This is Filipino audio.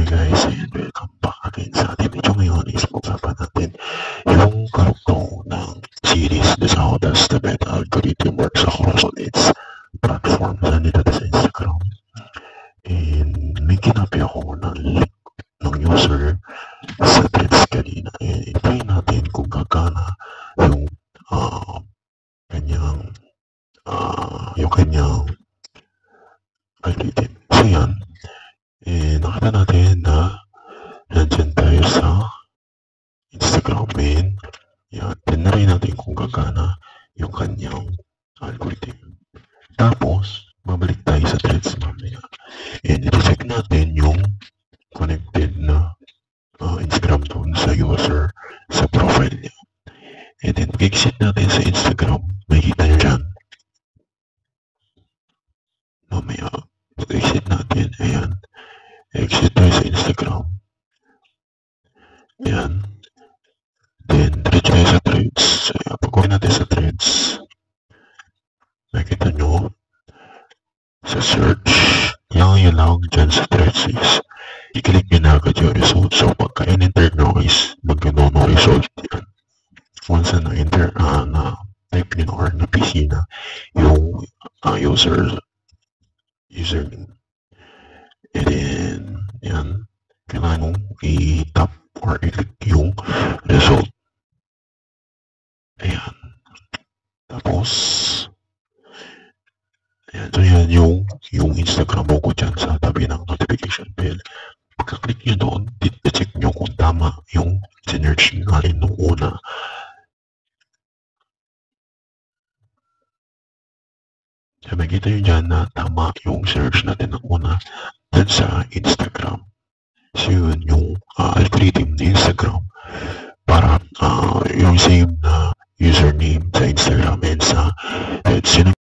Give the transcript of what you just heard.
Hi guys, and welcome back again sa ating video ngayon is pag-usapan natin yung karugtong ng series This How Does the Meta Algorithm Works across on its platform nandito sa Instagram. And may kinapi ako ng link ng user sa threads kanina. And try natin kung gagana yung kanyang algorithm. So yan. Nakita natin na nandyan tayo sa Instagram and yan, tinry natin kung gagana yung kanyang algorithm. Tapos, babalik tayo sa threads mamaya. And i-check natin yung connected na Instagram doon sa user sa profile niya. And then, pag-exit natin sa Instagram, makikita nyo dyan. Mamaya, pag-exit natin, ayan. Exit tayo sa Instagram. Ayan. Then, diretso tayo sa threads. Ayan, pag-uwi natin sa threads, nakita nyo, sa search, yun lang dyan sa threads is, i-click nyo na agad yung result. So, pagka in-enter nyo is, mag-no result yan. Once na enter na type nyo or na PC na yung username. And then, yan, kailangan mong i-tap or i-click yung result. Ayan. Tapos, ayan, so yan yung Instagram mo ko dyan sa tabi ng notification bell. Pagka-click nyo doon, check nyo kung tama yung sinerch natin nung una. So, makikita nyo dyan na tama yung search natin ng una dyan sa Instagram. So, yun yung algorithm ng Instagram para yung same na username sa Instagram and sa